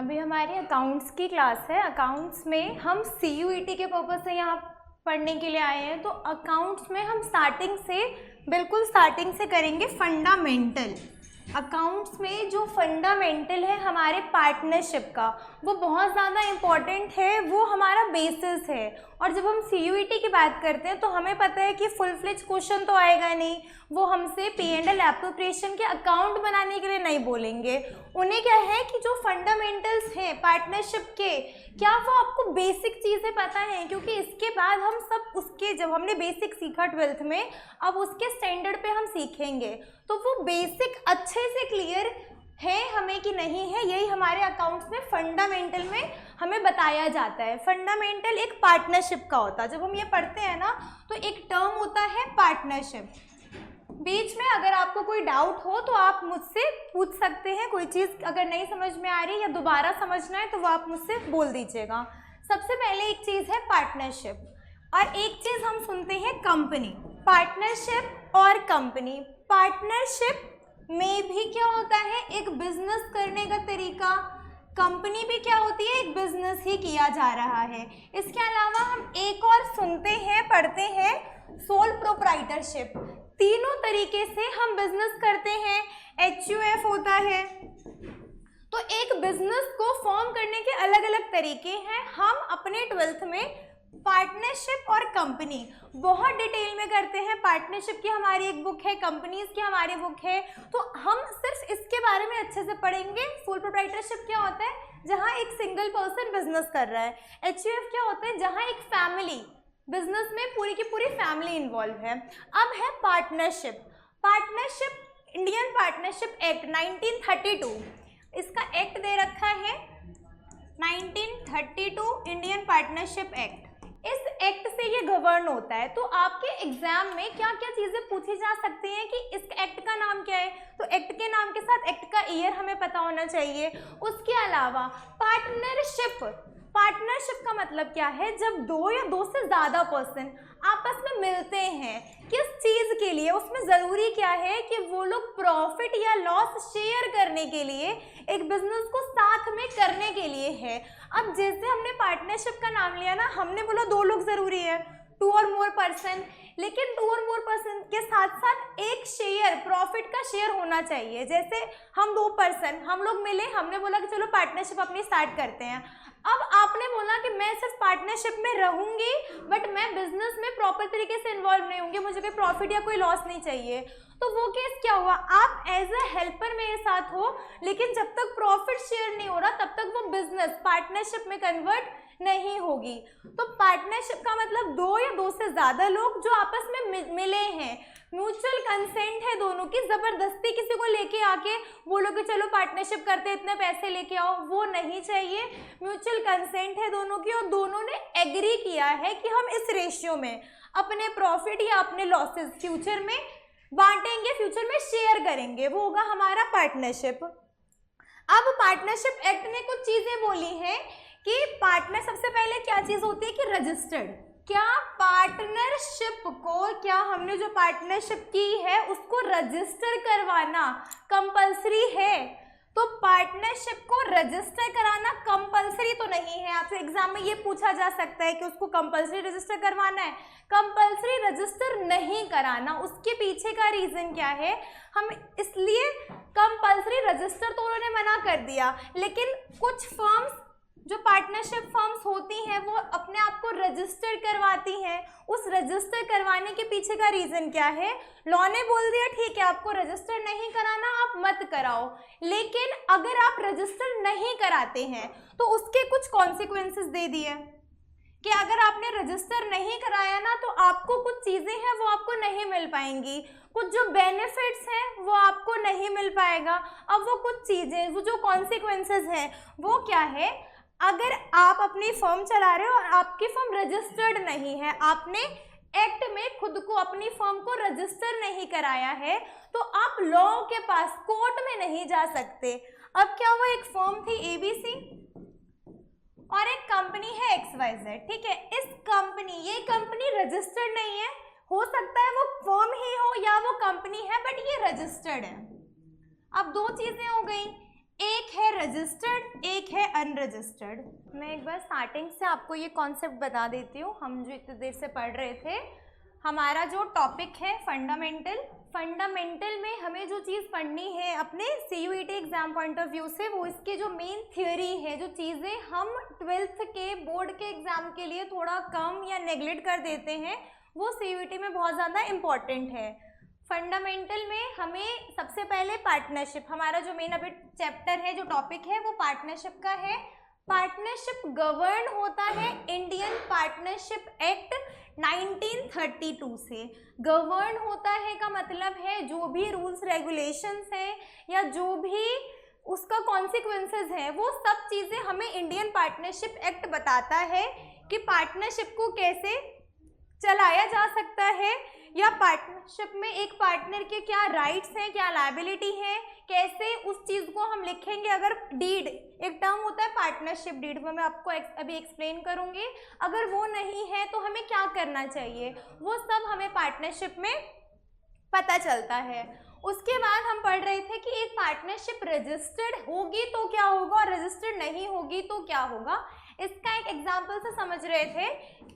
अभी हमारी अकाउंट्स की क्लास है। अकाउंट्स में हम CUET के पर्पज़ से यहाँ पढ़ने के लिए आए हैं। तो अकाउंट्स में हम बिल्कुल स्टार्टिंग से करेंगे फंडामेंटल। अकाउंट्स में जो फंडामेंटल है हमारे पार्टनरशिप का, वो बहुत ज़्यादा इम्पॉर्टेंट है, वो हमारा बेसिस है। और जब हम CUET की बात करते हैं तो हमें पता है कि फुल फ्लेज क्वेश्चन तो आएगा नहीं, वो हमसे P&L एप्रोप्रिएशन के अकाउंट बनाने के लिए नहीं बोलेंगे। उन्हें क्या है कि जो फंडामेंटल्स हैं पार्टनरशिप के, क्या वो आपको बेसिक चीज़ें पता हैं? क्योंकि इसके बाद हम सब उसके, जब हमने बेसिक सीखा 12th में, अब उसके स्टैंडर्ड पे हम सीखेंगे, तो वो बेसिक अच्छे से क्लियर है हमें कि नहीं है, यही हमारे अकाउंट्स में फंडामेंटल में हमें बताया जाता है। फंडामेंटल एक पार्टनरशिप का होता है। जब हम ये पढ़ते हैं ना तो एक टर्म होता है पार्टनरशिप। बीच में अगर आपको कोई डाउट हो तो आप मुझसे पूछ सकते हैं, कोई चीज़ अगर नहीं समझ में आ रही या दोबारा समझना है तो वो आप मुझसे बोल दीजिएगा। सबसे पहले एक चीज़ है पार्टनरशिप, और एक चीज़ हम सुनते हैं कंपनी। पार्टनरशिप और कंपनी, पार्टनरशिप में भी क्या होता है, एक बिजनेस करने का तरीका। कंपनी भी क्या होती है, एक बिजनेस ही किया जा रहा है। इसके अलावा हम एक और सुनते हैं, पढ़ते हैं, सोल प्रोप्राइटरशिप। तीनों तरीके से हम बिजनेस करते हैं। HUF होता है। तो एक बिजनेस को फॉर्म करने के अलग अलग तरीके हैं। हम अपने 12th में पार्टनरशिप और कंपनी बहुत डिटेल में करते हैं। पार्टनरशिप की हमारी एक बुक है, कंपनीज की हमारी बुक है, तो हम सिर्फ इसके बारे में अच्छे से पढ़ेंगे। सोल प्रोप्राइटरशिप क्या होता है, जहां एक सिंगल पर्सन बिजनेस कर रहा है। HUF क्या होता है, जहां एक फैमिली, बिजनेस में पूरी की पूरी फैमिली इन्वॉल्व है। अब है partnership. Partnership, Indian partnership act 1932, इसका एक्ट दे रखा है 1932 इंडियन पार्टनरशिप एक्ट। इस एक्ट से ये गवर्न होता है। तो आपके एग्जाम में क्या क्या चीज़ें पूछी जा सकती हैं कि इस एक्ट का नाम क्या है, तो एक्ट के नाम के साथ एक्ट का ईयर हमें पता होना चाहिए। उसके अलावा पार्टनरशिप, पार्टनरशिप का मतलब क्या है, जब दो या दो से ज़्यादा पर्सन आपस में मिलते हैं, किस चीज़ के लिए, उसमें ज़रूरी क्या है कि वो लोग प्रॉफिट या लॉस शेयर करने के लिए, एक बिजनेस को साथ में करने के लिए है। अब जैसे हमने पार्टनरशिप का नाम लिया ना, हमने बोला 2 लोग ज़रूरी है, 2 और मोर पर्सन, लेकिन 2 और मोर पर्सन के साथ साथ एक शेयर, प्रॉफिट का शेयर होना चाहिए। जैसे हम 2 पर्सन, हम लोग मिले, हमने बोला कि चलो पार्टनरशिप अपनी स्टार्ट करते हैं। अब आपने बोला कि मैं सिर्फ पार्टनरशिप में रहूंगी, बट मैं बिजनेस में प्रॉपर तरीके से इन्वॉल्व नहीं होंगी, मुझे कोई प्रॉफिट या कोई लॉस नहीं चाहिए। तो वो केस क्या हुआ, आप एज अ हेल्पर मेरे साथ हो, लेकिन जब तक प्रॉफिट शेयर नहीं हो रहा तब तक वो बिजनेस पार्टनरशिप में कन्वर्ट नहीं होगी। तो पार्टनरशिप का मतलब 2 या 2 से ज़्यादा लोग जो आपस में मिले हैं, म्यूचुअल कंसेंट है दोनों की, ज़बरदस्ती किसी को लेके आके बोलो कि चलो पार्टनरशिप करते, इतने पैसे लेके आओ, वो नहीं चाहिए। म्यूचुअल कंसेंट है दोनों की, और दोनों ने एग्री किया है कि हम इस रेशियो में अपने प्रॉफिट या अपने लॉसेस फ्यूचर में बांटेंगे, फ्यूचर में शेयर करेंगे, वो होगा हमारा पार्टनरशिप। अब पार्टनरशिप एक्ट ने कुछ चीज़ें बोली हैं कि पार्टनर, सबसे पहले क्या चीज़ होती है कि रजिस्टर्ड। क्या पार्टनरशिप को, क्या हमने जो पार्टनरशिप की है उसको रजिस्टर करवाना कंपलसरी है? तो पार्टनरशिप को रजिस्टर कराना कंपलसरी तो नहीं है। आपसे एग्जाम में ये पूछा जा सकता है कि उसको कंपलसरी रजिस्टर करवाना है। कंपलसरी रजिस्टर नहीं कराना, उसके पीछे का रीज़न क्या है, हम इसलिए कंपलसरी रजिस्टर तो उन्होंने मना कर दिया, लेकिन कुछ फर्म्स, जो पार्टनरशिप फर्म्स होती हैं, वो अपने आप को रजिस्टर करवाती हैं। उस रजिस्टर करवाने के पीछे का रीज़न क्या है, लॉ ने बोल दिया ठीक है आपको रजिस्टर नहीं कराना, आप मत कराओ, लेकिन अगर आप रजिस्टर नहीं कराते हैं तो उसके कुछ कॉन्सिक्वेंसेस दे दिए कि अगर आपने रजिस्टर नहीं कराया ना तो आपको कुछ चीज़ें हैं वो आपको नहीं मिल पाएंगी, कुछ जो बेनिफिट्स हैं वो आपको नहीं मिल पाएगा। अब वो कुछ चीज़ें, वो जो कॉन्सिक्वेंसेस हैं वो क्या है, अगर आप अपनी फर्म चला रहे हो और आपकी फर्म रजिस्टर्ड नहीं है, आपने एक्ट में खुद को, अपनी फर्म को रजिस्टर नहीं कराया है, तो आप लॉ के पास, कोर्ट में नहीं जा सकते। अब क्या हुआ, एक फर्म थी ABC और एक कंपनी है XYZ, ठीक है। इस कंपनी, ये कंपनी रजिस्टर्ड नहीं है, हो सकता है वो फर्म ही हो या वो कंपनी है, बट ये रजिस्टर्ड है। अब 2 चीजें हो गई, एक है रजिस्टर्ड, एक है अनरजिस्टर्ड। मैं एक बार स्टार्टिंग से आपको ये कॉन्सेप्ट बता देती हूँ। हम जो इतनी देर से पढ़ रहे थे, हमारा जो टॉपिक है फंडामेंटल में हमें जो चीज़ पढ़नी है अपने CUET exam point of view से, वो इसकी जो मेन थ्योरी है, जो चीज़ें हम 12th के बोर्ड के एग्जाम के लिए थोड़ा कम या नेग्लेक्ट कर देते हैं, वो CUET में बहुत ज़्यादा इम्पॉर्टेंट है। फंडामेंटल में हमें सबसे पहले पार्टनरशिप, हमारा जो मेन अभी चैप्टर है, जो टॉपिक है, वो पार्टनरशिप का है। पार्टनरशिप गवर्न होता है इंडियन पार्टनरशिप एक्ट 1932 से। गवर्न होता है का मतलब है जो भी रूल्स रेगुलेशंस हैं या जो भी उसका कॉन्सिक्वेंसेस है, वो सब चीज़ें हमें इंडियन पार्टनरशिप एक्ट बताता है कि पार्टनरशिप को कैसे चलाया जा सकता है, या पार्टनरशिप में एक पार्टनर के क्या राइट्स हैं, क्या लायबिलिटी है, कैसे उस चीज़ को हम लिखेंगे। अगर डीड, एक टर्म होता है पार्टनरशिप डीड, वो मैं आपको अभी एक्सप्लेन करूँगी। अगर वो नहीं है तो हमें क्या करना चाहिए, वो सब हमें पार्टनरशिप में पता चलता है। उसके बाद हम पढ़ रहे थे कि एक पार्टनरशिप रजिस्टर्ड होगी तो क्या होगा और रजिस्टर्ड नहीं होगी तो क्या होगा। इसका एक एग्जाम्पल से समझ रहे थे।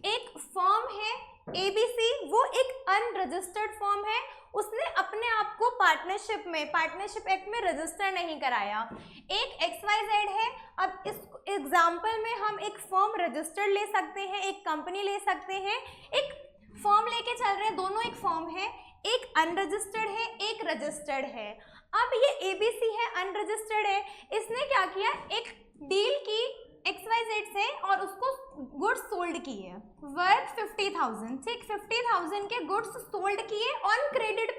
एक फर्म है ABC, वो एक अनरजिस्टर्ड फर्म है, उसने अपने आप को पार्टनरशिप एक्ट में रजिस्टर नहीं कराया। एक XYZ है, अब इस एग्जाम्पल में हम एक फर्म रजिस्टर्ड ले सकते हैं, एक कंपनी ले सकते हैं, एक फर्म लेके चल रहे हैं, दोनों एक फर्म है, एक अनरजिस्टर्ड है, एक रजिस्टर्ड है। अब ये ABC है, अनरजिस्टर्ड है, इसने क्या किया, एक डील की XYZ से और उसको गुड्स सोल्ड किए वर्थ 50,000, ठीक, 50,000 के गुड्स सोल्ड किए ऑन क्रेडिट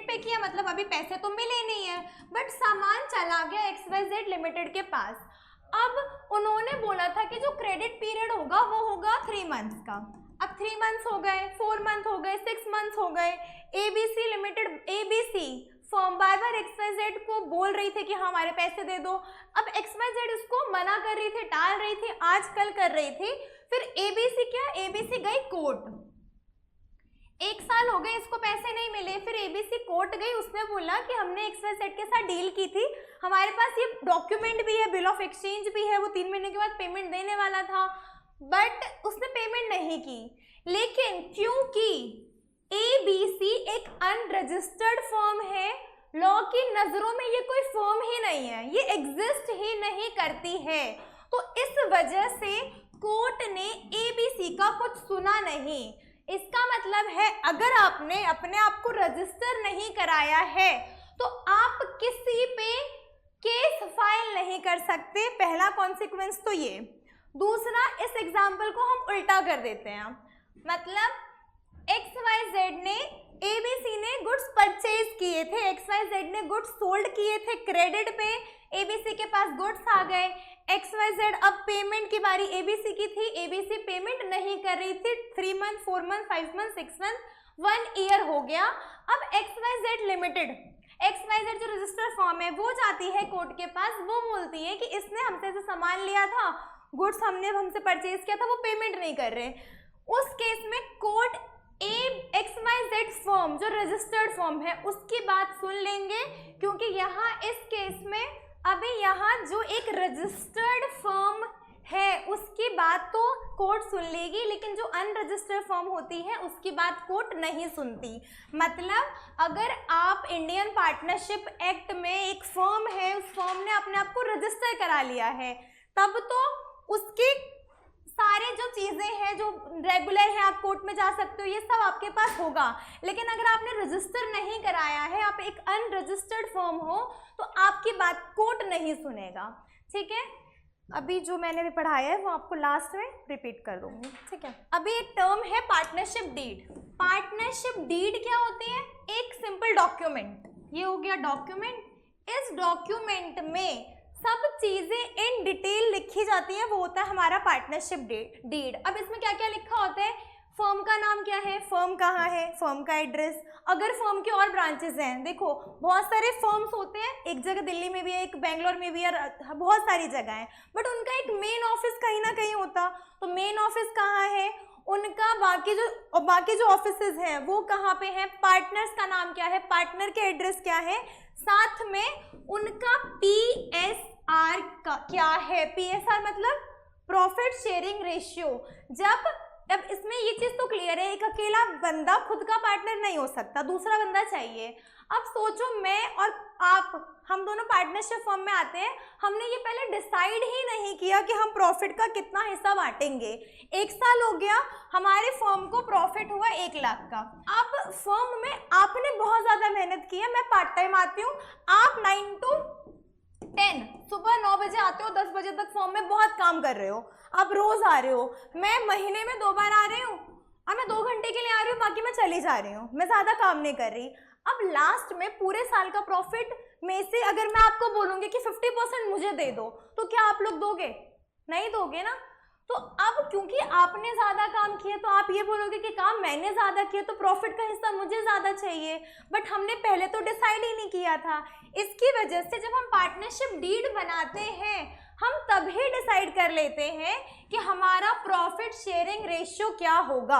पे किया, मतलब अभी पैसे तो मिले नहीं है, बट सामान चला गया XYZ लिमिटेड के पास। अब उन्होंने बोला था कि जो क्रेडिट पीरियड होगा वो होगा 3 मंथ्स का। अब 3 मंथ्स हो गए, 4 मंथ हो गए, 6 मंथ्स हो गए। ABC फर्म बार बार XYZ को बोल रही थी कि हाँ हमारे पैसे दे दो। अब XYZ इसको मना कर रही थी, टाल रही थी, आजकल कर रही थी। फिर ABC गई कोर्ट। 1 साल हो गए, इसको पैसे नहीं मिले। फिर ABC कोर्ट गई, उसने बोला कि हमने XYZ के साथ डील की थी, हमारे पास ये डॉक्यूमेंट भी है, बिल ऑफ एक्सचेंज भी है, वो 3 महीने के बाद पेमेंट देने वाला था, बट उसने पेमेंट नहीं की। लेकिन क्योंकि ABC एक अनरजिस्टर्ड फर्म है, लॉ की नजरों में ये कोई फर्म ही नहीं है, ये एग्जिस्ट ही नहीं करती है, तो इस वजह से कोर्ट ने ABC का कुछ सुना नहीं। इसका मतलब है अगर आपने अपने आप को रजिस्टर नहीं कराया है तो आप किसी पे केस फाइल नहीं कर सकते। पहला कॉन्सिक्वेंस तो ये। दूसरा, इस एग्जाम्पल को हम उल्टा कर देते हैं, मतलब XYZ ने, ABC ने गुड्स परचेज किए थे, XYZ ने गुड्स सोल्ड किए थे क्रेडिट पे, ABC के पास गुड्स आ गए। XYZ, अब पेमेंट की बारी ABC की थी, ABC पेमेंट नहीं कर रही थी, 3 month, 4 month, 5 month, 6 month, 1 year हो गया। अब XYZ लिमिटेड, XYZ जो रजिस्टर्ड फर्म है, वो जाती है कोर्ट के पास, वो बोलती है कि इसने हमसे जो सामान लिया था, गुड्स हमसे परचेज किया था, वो पेमेंट नहीं कर रहे। उस केस में कोर्ट XYZ फर्म जो रजिस्टर्ड फर्म है उसकी बात सुन लेंगे, क्योंकि यहाँ इस केस में अभी यहाँ जो एक रजिस्टर्ड फर्म है उसकी बात तो कोर्ट सुन लेगी, लेकिन जो अनरजिस्टर्ड फर्म होती है उसकी बात कोर्ट नहीं सुनती। मतलब अगर आप इंडियन पार्टनरशिप एक्ट में एक फर्म है, उस फर्म ने अपने आप को रजिस्टर करा लिया है, तब तो उसकी सारे जो चीज़ें हैं जो रेगुलर है, आप कोर्ट में जा सकते हो, ये सब आपके पास होगा। लेकिन अगर आपने रजिस्टर नहीं कराया है, आप एक अनरजिस्टर्ड फर्म हो, तो आपकी बात कोर्ट नहीं सुनेगा। ठीक है, अभी जो मैंने भी पढ़ाया है वो आपको लास्ट में रिपीट कर दूंगी। ठीक है, अभी एक टर्म है पार्टनरशिप डीड। पार्टनरशिप डीड क्या होती है? एक सिंपल डॉक्यूमेंट, ये हो गया डॉक्यूमेंट। इस डॉक्यूमेंट में सब चीजें इन डिटेल लिखी जाती हैं, वो होता है हमारा पार्टनरशिप डीड। अब इसमें क्या क्या लिखा होता है? फर्म का नाम क्या है, फर्म कहाँ है, फर्म का एड्रेस, अगर फर्म के और ब्रांचेस हैं, देखो बहुत सारे फर्म्स होते हैं, एक जगह दिल्ली में भी है, एक बेंगलोर में भी है, बहुत सारी जगह है, बट उनका एक मेन ऑफिस कहीं ना कहीं होता, तो मेन ऑफिस कहाँ है, उनका बाकी जो ऑफिसेज हैं वो कहाँ पे हैं, पार्टनर्स का नाम क्या है, पार्टनर के एड्रेस क्या है, साथ में उनका PSR का क्या है, PSR मतलब प्रॉफिट शेयरिंग रेशियो। जब इसमें ये चीज तो क्लियर है, एक अकेला बंदा खुद का पार्टनर नहीं हो सकता, दूसरा बंदा चाहिए। अब सोचो मैं और आप, हम दोनों पार्टनरशिप फर्म में आते हैं, हमने ये पहले डिसाइड ही नहीं किया कि हम प्रॉफिट का कितना हिस्सा बांटेंगे। 1 साल हो गया, हमारे फर्म को प्रॉफिट हुआ 1 लाख का। अब फर्म में आपने बहुत ज्यादा मेहनत की है, मैं पार्ट टाइम आती हूँ, आप 9 to 10 सुबह 9 बजे आते हो, 10 बजे तक फर्म में बहुत काम कर रहे हो, आप रोज आ रहे हो, मैं महीने में 2 बार आ रही हूँ और मैं 2 घंटे के लिए आ रही हूँ, बाकी मैं चली जा रही हूँ, मैं ज्यादा काम नहीं कर रही। अब लास्ट में पूरे साल का प्रॉफिट में से अगर मैं आपको बोलूंगी कि 50% मुझे दे दो, तो क्या आप लोग दोगे? नहीं दोगे ना। तो अब क्योंकि आपने ज्यादा काम किया तो आप ये बोलोगे कि काम मैंने ज्यादा किया तो प्रॉफिट का हिस्सा मुझे ज्यादा चाहिए, बट हमने पहले तो डिसाइड ही नहीं किया था। इसकी वजह से जब हम पार्टनरशिप डीड बनाते हैं, हम तभी डिसाइड कर लेते हैं कि हमारा प्रॉफिट शेयरिंग रेशियो क्या होगा।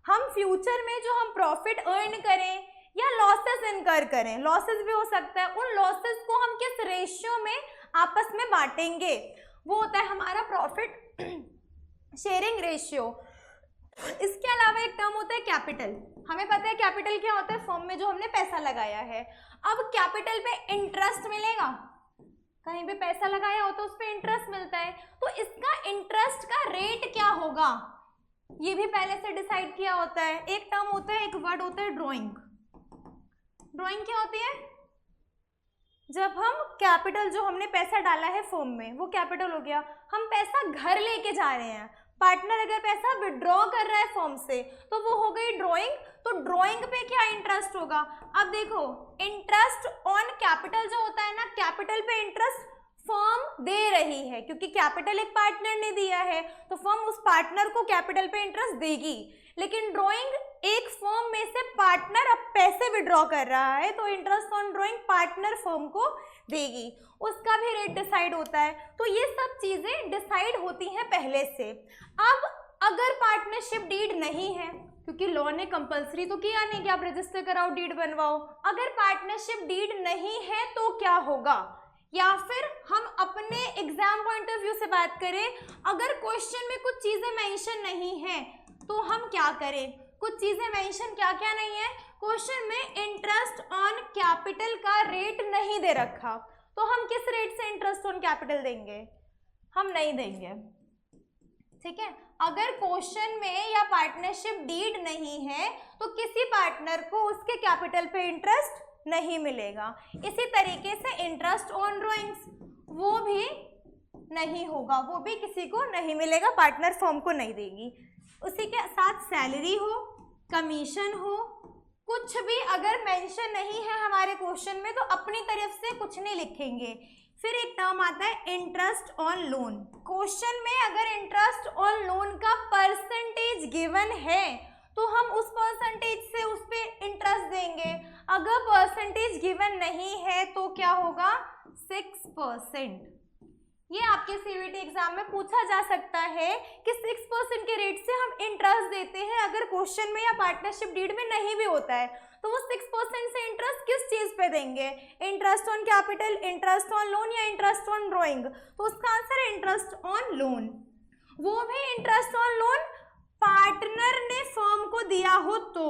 हम फ्यूचर में जो हम प्रॉफिट अर्न करें या लॉसेस इनकर करें, लॉसेस भी हो सकता है, उन लॉसेस को हम किस रेशियो में आपस में बांटेंगे, वो होता है हमारा प्रॉफिट शेयरिंग रेशियो। इसके अलावा एक टर्म होता है कैपिटल। हमें पता है कैपिटल क्या होता है, फर्म में जो हमने पैसा लगाया है। अब कैपिटल पे इंटरेस्ट मिलेगा, कहीं पे पैसा लगाया हो तो उस पे इंटरेस्ट मिलता है, तो इसका इंटरेस्ट का रेट क्या होगा ये भी पहले से डिसाइड किया होता है। एक टर्म होता है, एक वर्ड होता है ड्रॉइंग। ड्रॉइंग क्या होती है? जब हम कैपिटल, जो हमने पैसा डाला है फर्म में, वो कैपिटल हो गया। हम पैसा घर लेके जा रहे हैं, पार्टनर अगर पैसा विड्रॉ कर रहा है फर्म से तो वो हो गई ड्रॉइंग। तो ड्रॉइंग पे क्या इंटरेस्ट होगा? अब देखो, इंटरेस्ट ऑन कैपिटल जो होता है ना, कैपिटल पे इंटरेस्ट फर्म दे रही है, क्योंकि कैपिटल एक पार्टनर ने दिया है तो फर्म उस पार्टनर को कैपिटल पे इंटरेस्ट देगी। लेकिन ड्रॉइंग, एक फर्म में से पार्टनर अब पैसे विड्रॉ कर रहा है तो interest on drawing partner firm को देगी, उसका भी रेट डिसाइड होता है। तो ये सब चीजें डिसाइड होती हैं पहले से। अब अगर पार्टनरशिप डीड नहीं है, क्योंकि लॉ ने कंपलसरी तो किया नहीं कि आप रजिस्टर कराओ, डीड बनवाओ, अगर पार्टनरशिप डीड नहीं है तो क्या होगा? या फिर हम अपने एग्जाम पॉइंट ऑफ व्यू से बात करें, अगर क्वेश्चन में कुछ चीजें मेंशन नहीं है तो हम क्या करें? कुछ चीजें मेंशन क्या क्या नहीं है क्वेश्चन में, इंटरेस्ट ऑन कैपिटल का रेट नहीं दे रखा, तो हम किस रेट से इंटरेस्ट ऑन कैपिटल देंगे? हम नहीं देंगे, ठीक है। अगर क्वेश्चन में या पार्टनरशिप डीड नहीं है तो किसी पार्टनर को उसके कैपिटल पे इंटरेस्ट नहीं मिलेगा। इसी तरीके से इंटरेस्ट ऑन ड्रॉइंग्स वो भी नहीं होगा, वो भी किसी को नहीं मिलेगा, पार्टनर फर्म को नहीं देगी। उसी के साथ सैलरी हो, कमीशन हो, कुछ भी अगर मेंशन नहीं है हमारे क्वेश्चन में तो अपनी तरफ से कुछ नहीं लिखेंगे। फिर एक टर्म आता है इंटरेस्ट ऑन लोन। क्वेश्चन में अगर इंटरेस्ट ऑन लोन का परसेंटेज गिवन है तो हम उस परसेंटेज से उस पे इंटरेस्ट देंगे। अगर परसेंटेज गिवन नहीं है तो क्या होगा? 6%। ये आपके सीवीटी एग्जाम में पूछा जा सकता है कि 6% के रेट से हम इंटरेस्ट देते हैं अगर क्वेश्चन में या पार्टनरशिप डीड में नहीं भी होता है, तो वो 6% से इंटरेस्ट किस चीज पे देंगे? Interest on capital, interest on loan या इंटरेस्ट ऑन ड्रॉइंग? तो उसका आंसर है इंटरेस्ट ऑन लोन। वो भी इंटरेस्ट ऑन लोन पार्टनर ने फर्म को दिया हो तो,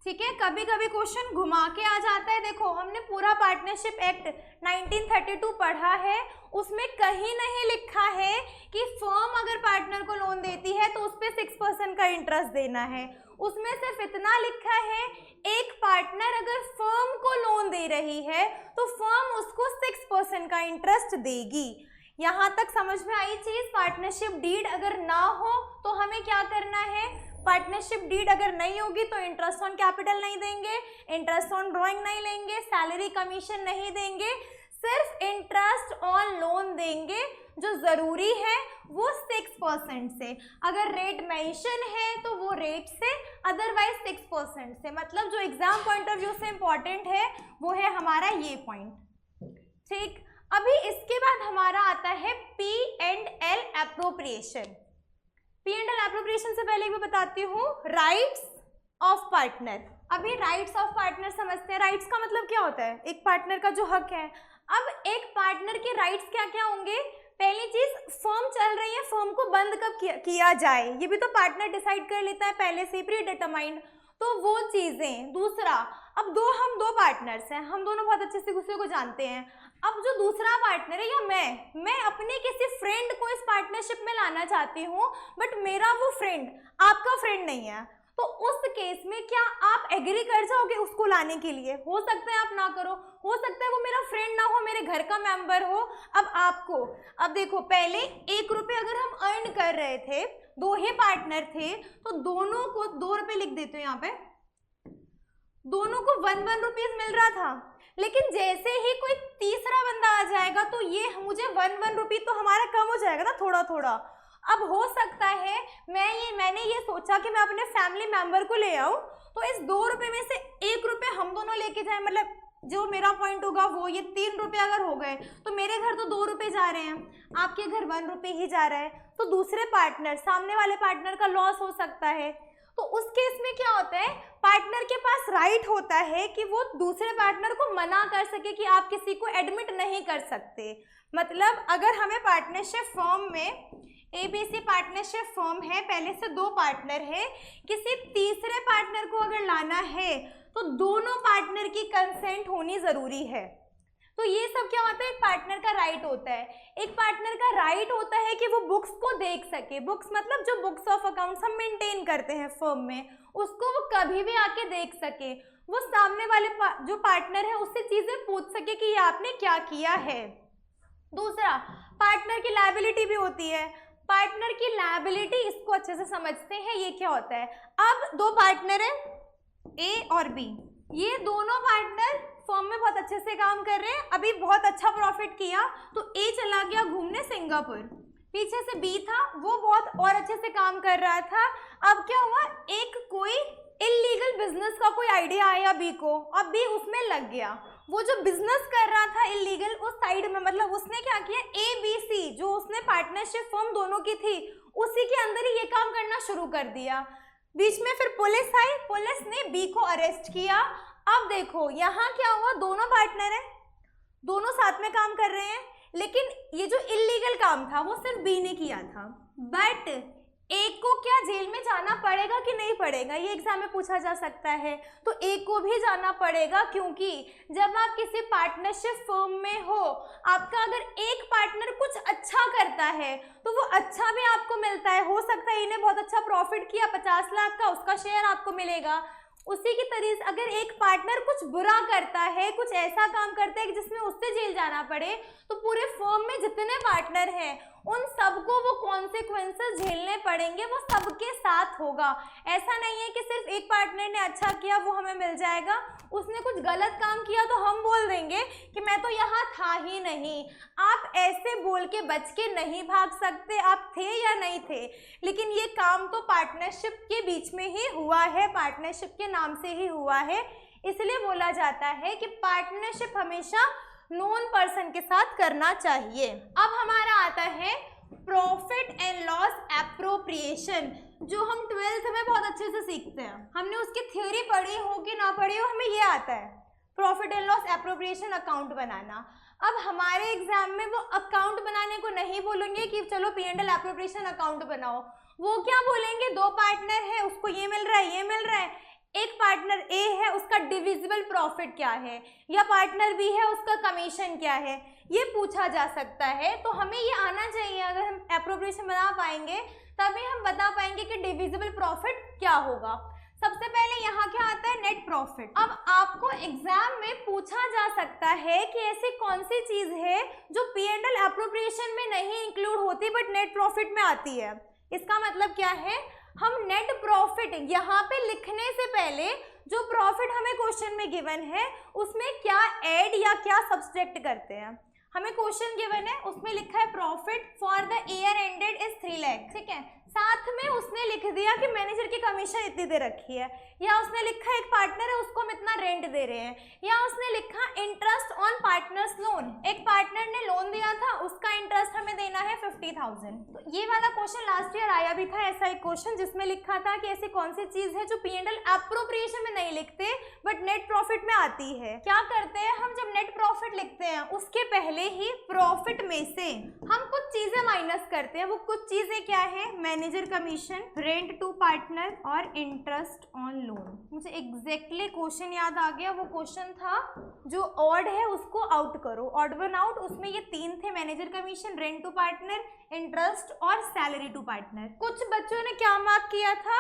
ठीक है। कभी कभी क्वेश्चन घुमा के आ जाता है। देखो, हमने पूरा पार्टनरशिप एक्ट 1932 पढ़ा है, उसमें कहीं नहीं लिखा है कि फर्म अगर पार्टनर को लोन देती है तो उस पर 6% का इंटरेस्ट देना है। उसमें सिर्फ इतना लिखा है, एक पार्टनर अगर फर्म को लोन दे रही है तो फर्म उसको 6% का इंटरेस्ट देगी। यहाँ तक समझ में आई चीज? पार्टनरशिप डीड अगर ना हो तो हमें क्या करना है? पार्टनरशिप डीड अगर नहीं होगी तो इंटरेस्ट ऑन कैपिटल नहीं देंगे, इंटरेस्ट ऑन ड्रॉइंग नहीं लेंगे, सैलरी कमीशन नहीं देंगे, सिर्फ इंटरेस्ट ऑन लोन देंगे। जो जरूरी है वो 6% से, अगर रेट मेंशन है तो वो रेट से, अदरवाइज 6% से। मतलब जो एग्जाम पॉइंट ऑफ व्यू से इंपॉर्टेंट है वो है हमारा ये पॉइंट, ठीक। अभी इसके बाद हमारा आता है P&L एप्रोप्रिएशन। P&L एप्रोप्रिएशन से पहले मैं बताती हूँ राइट्स ऑफ पार्टनर। अभी राइट्स ऑफ पार्टनर समझते हैं। राइट्स का मतलब क्या होता है? एक पार्टनर का जो हक है। अब एक पार्टनर के राइट्स क्या क्या होंगे? पहली चीज, फर्म चल रही है, फर्म को बंद कब किया जाए, ये भी तो पार्टनर डिसाइड कर लेता है पहले से, प्री डिटरमाइंड, तो वो चीजें। दूसरा, अब हम दो पार्टनर्स हैं, हम दोनों बहुत अच्छे से दूसरे को जानते हैं। अब जो दूसरा पार्टनर है या मैं अपने किसी फ्रेंड को इस पार्टनरशिप में लाना चाहती हूँ, बट मेरा वो फ्रेंड आपका फ्रेंड नहीं है, तो उस केस में क्या आप एग्री कर जाओगे उसको लाने के लिए? हो सकता है आप ना करो, हो सकता है वो मेरा फ्रेंड ना हो, मेरे घर का मेंबर हो। अब देखो, पहले 1 रुपये अगर हम अर्न कर रहे थे, 2 ही पार्टनर थे, तो दोनों को 2 रुपये लिख देते हो यहाँ पे, दोनों को 1 रुपीज मिल रहा था। लेकिन जैसे ही कोई तीसरा बंदा आ जाएगा तो ये मुझे 1 रुपी तो हमारा कम हो जाएगा ना, थोड़ा थोड़ा। अब हो सकता है मैंने ये सोचा कि मैं अपने फैमिली मेंबर को ले आऊं, तो इस 2 रुपये में से 1 रुपये हम दोनों लेके जाए, मतलब जो मेरा पॉइंट होगा वो, ये 3 रुपये अगर हो गए तो मेरे घर तो 2 रुपये जा रहे हैं, आपके घर 1 रुपये ही जा रहा है, तो दूसरे पार्टनर, सामने वाले पार्टनर का लॉस हो सकता है। तो उस केस में क्या होता है, पार्टनर के पास राइट होता है कि वो दूसरे पार्टनर को मना कर सके कि आप किसी को एडमिट नहीं कर सकते। मतलब अगर हमें पार्टनरशिप फॉर्म में, ABC पार्टनरशिप फॉर्म है, पहले से 2 पार्टनर है, किसी तीसरे पार्टनर को अगर लाना है तो दोनों पार्टनर की कंसेंट होनी जरूरी है। तो ये सब क्या होता है, एक पार्टनर का राइट होता है। एक पार्टनर का राइट होता है कि वो बुक्स को देख सके, बुक्स मतलब जो बुक्स ऑफ अकाउंट्स हम मेंटेन करते हैं फर्म में, उसको वो कभी भी आके देख सके, वो सामने वाले जो पार्टनर है उससे चीजें पूछ सके कि ये आपने क्या किया है। दूसरा, पार्टनर की लायबिलिटी भी होती है। पार्टनर की लायबिलिटी, इसको अच्छे से समझते हैं, ये क्या होता है। अब 2 पार्टनर है, A और B, ये दोनों पार्टनर फर्म में बहुत अच्छे से काम कर रहे हैं, अभी बहुत अच्छा प्रॉफिट किया, तो A चला गया घूमने सिंगापुर, पीछे से B था, वो बहुत और अच्छे से काम कर रहा था। अब क्या हुआ, एक कोई इलीगल बिजनेस का कोई आइडिया आया B को, अब B उसमें लग गया। वो जो बिजनेस कर रहा था इलीगल, उस साइड में, मतलब उसने क्या किया, ABC जो उसने पार्टनरशिप फर्म दोनों की थी, उसी के अंदर ही ये काम करना शुरू कर दिया। बीच में फिर पुलिस आई, पुलिस ने B को अरेस्ट किया। अब देखो यहाँ क्या हुआ, दोनों पार्टनर हैं, दोनों साथ में काम कर रहे हैं, लेकिन ये जो इलीगल काम था वो सिर्फ B ने किया था। बट A को क्या जेल में जाना पड़ेगा कि नहीं पड़ेगा, ये एग्जाम में पूछा जा सकता है। तो A को भी जाना पड़ेगा, क्योंकि जब आप किसी पार्टनरशिप फर्म में हो, आपका अगर एक पार्टनर कुछ अच्छा करता है तो वो अच्छा भी आपको मिलता है। हो सकता है इन्हें बहुत अच्छा प्रॉफिट किया 50 लाख का, उसका शेयर आपको मिलेगा। उसी की तरह अगर एक पार्टनर कुछ बुरा करता है, कुछ ऐसा काम करता है कि जिसमें उससे जेल जाना पड़े, तो पूरे फर्म में जितने पार्टनर हैं उन सबको वो कॉन्सिक्वेंसेस झेलने पड़ेंगे, वो सबके साथ होगा। ऐसा नहीं है कि सिर्फ एक पार्टनर ने अच्छा किया वो हमें मिल जाएगा, उसने कुछ गलत काम किया तो हम बोल देंगे कि मैं तो यहाँ था ही नहीं। आप ऐसे बोल के बच के नहीं भाग सकते, आप थे या नहीं थे, लेकिन ये काम तो पार्टनरशिप के बीच में ही हुआ है, पार्टनरशिप के नाम से ही हुआ है। इसलिए बोला जाता है कि पार्टनरशिप हमेशा नोन पर्सन के साथ करना चाहिए। अब हमारा आता है प्रॉफिट एंड लॉस एप्रोप्रिएशन, जो हम 12th में बहुत अच्छे से सीखते हैं। हमने उसकी थ्योरी पढ़ी हो कि ना पढ़ी हो, हमें ये आता है profit and loss appropriation account बनाना। अब हमारे एग्जाम में वो अकाउंट बनाने को नहीं बोलेंगे कि चलो P&L एप्रोप्रिएशन अकाउंट बनाओ, वो क्या बोलेंगे, 2 पार्टनर है, उसको ये मिल रहा है, ये मिल रहा है, एक पार्टनर A है, उसका डिविजिबल प्रॉफिट क्या है, या पार्टनर B है, उसका कमीशन क्या है, ये पूछा जा सकता है। तो हमें ये आना चाहिए, अगर हम एप्रोप्रिएशन बना पाएंगे तभी हम बता पाएंगे कि डिविजिबल प्रॉफिट क्या होगा। सबसे पहले यहाँ क्या आता है, नेट प्रॉफिट। अब आपको एग्जाम में पूछा जा सकता है कि ऐसी कौन सी चीज है जो P&L एप्रोप्रिएशन में नहीं इंक्लूड होती बट नेट प्रॉफिट में आती है। इसका मतलब क्या है, हम नेट प्रॉफिट यहाँ पे लिखने से पहले जो प्रॉफिट हमें क्वेश्चन में गिवन है उसमें क्या ऐड या क्या सब्सट्रैक्ट करते हैं। हमें क्वेश्चन गिवन है, उसमें लिखा है profit for the year ended is 3 lakh, ठीक है, साथ में उसने लिख दिया कि मैनेजर की कमीशन इतनी दे रखी है, या उसने लिखा एक पार्टनर है उसको हम इतना रेंट दे रहे हैं, या उसने लिखा इंटरेस्ट ऑन पार्टनर्स लोन, एक पार्टनर ने लोन दिया था उसका इंटरेस्ट हमें देना है 50,000। तो ये वाला क्वेश्चन लास्ट ईयर आया भी था, ऐसा एक क्वेश्चन जिसमें लिखा था कि ऐसी कौन सी चीज है जो P&L एप्रोप्रिएशन में नहीं लिखते बट नेट प्रॉफिट में आती है। क्या करते हैं हम, जब नेट प्रॉफिट लिखते हैं उसके पहले ही प्रॉफिट में से हम कुछ चीजें माइनस करते हैं। वो कुछ चीजें क्या है, manager commission, rent to partner और इंटरेस्ट ऑन लोन। मुझे एग्जैक्टली क्वेश्चन याद आ गया, वो क्वेश्चन था जो ऑड है उसको आउट करो, ऑड वन आउट। उसमें ये 3 थे, manager commission, rent to partner, interest और सैलरी टू पार्टनर। कुछ बच्चों ने क्या मार्क किया था,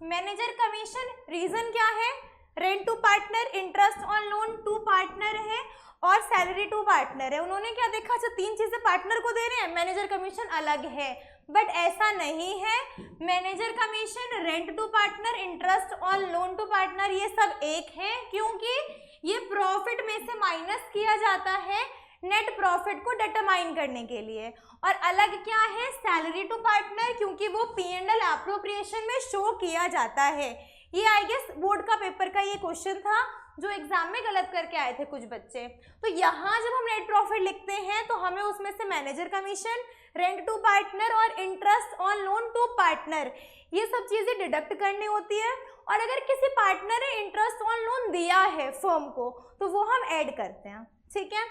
मैनेजर कमीशन, रीजन क्या है, rent to partner, interest on loan to partner है और सैलरी टू पार्टनर है। उन्होंने क्या देखा, जो 3 चीजें पार्टनर को दे रहे हैं, मैनेजर कमीशन अलग है, बट ऐसा नहीं है। Manager commission, rent to partner, interest on loan to partner ये सब एक है, क्योंकि ये प्रॉफिट में से माइनस किया जाता है नेट प्रॉफिट को डिटरमाइन करने के लिए। और अलग क्या है, सैलरी टू पार्टनर, क्योंकि वो P&L एप्रोप्रिएशन में शो किया जाता है। ये आई गेस बोर्ड का पेपर का ये क्वेश्चन था जो एग्जाम में गलत करके आए थे कुछ बच्चे। तो यहाँ जब हम नेट प्रॉफिट लिखते हैं तो हमें उसमें से manager commission, rent to partner और interest on loan to partner ये सब चीजें डिडक्ट करनी होती है। और अगर किसी पार्टनर ने इंटरेस्ट ऑन लोन दिया है फर्म को तो वो हम ऐड करते हैं, ठीक है।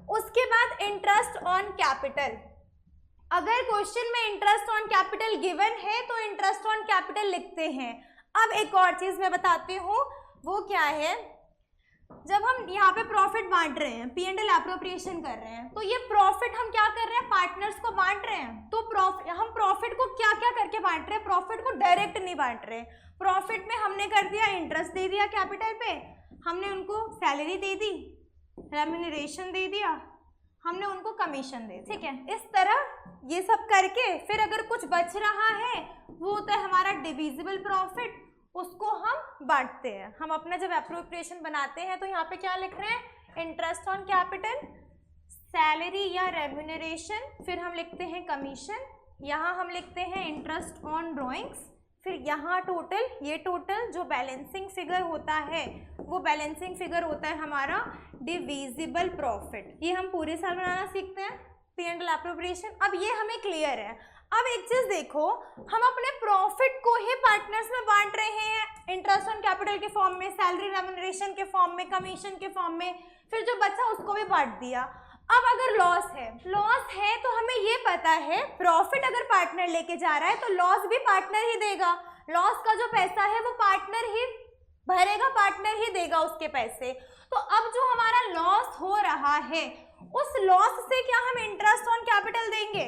उसके बाद इंटरेस्ट ऑन कैपिटल, अगर क्वेश्चन में इंटरेस्ट ऑन कैपिटल गिवन है तो इंटरेस्ट ऑन कैपिटल लिखते हैं। अब एक और चीज मैं बताती हूँ, वो क्या है, जब हम यहाँ पे प्रॉफिट बांट रहे हैं, P&L एप्रोप्रिएशन कर रहे हैं, तो ये प्रॉफिट हम क्या कर रहे हैं, पार्टनर्स को बांट रहे हैं। तो हम प्रॉफिट को क्या क्या करके बांट रहे हैं, प्रॉफिट को डायरेक्ट नहीं बांट रहे। प्रॉफिट में हमने कर दिया, इंटरेस्ट दे दिया कैपिटल पे, हमने उनको सैलरी दे दी, रेम्यूनरेशन दे दिया, हमने उनको कमीशन दे दिया, ठीक है। इस तरह ये सब करके फिर अगर कुछ बच रहा है वो होता है हमारा डिविजिबल प्रॉफिट, उसको हम बांटते हैं। हम अपना जब एप्रोप्रिएशन बनाते हैं तो यहाँ पे क्या लिख रहे हैं, इंटरेस्ट ऑन कैपिटल, सैलरी या रेम्यूनरेशन, फिर हम लिखते हैं कमीशन, यहाँ हम लिखते हैं इंटरेस्ट ऑन ड्रॉइंग्स, फिर यहाँ टोटल, ये टोटल जो बैलेंसिंग फिगर होता है वो बैलेंसिंग फिगर होता है हमारा डिविजिबल प्रॉफिट। ये हम पूरे साल बनाना सीखते हैं P&L एप्रोप्रिएशन। अब ये हमें क्लियर है। अब एक चीज देखो, हम अपने प्रॉफिट को ही पार्टनर्स में बांट रहे हैं, इंटरेस्ट ऑन कैपिटल के फॉर्म में, सैलरी रेम्यूनरेशन के फॉर्म में, कमीशन के फॉर्म में, फिर जो बचा उसको भी बांट दिया। अब अगर लॉस है तो हमें ये पता है प्रॉफिट अगर पार्टनर लेके जा रहा है तो लॉस भी पार्टनर ही देगा। लॉस का जो पैसा है वो पार्टनर ही भरेगा, पार्टनर ही देगा उसके पैसे। तो अब जो हमारा लॉस हो रहा है उस लॉस से क्या हम इंटरेस्ट ऑन कैपिटल देंगे,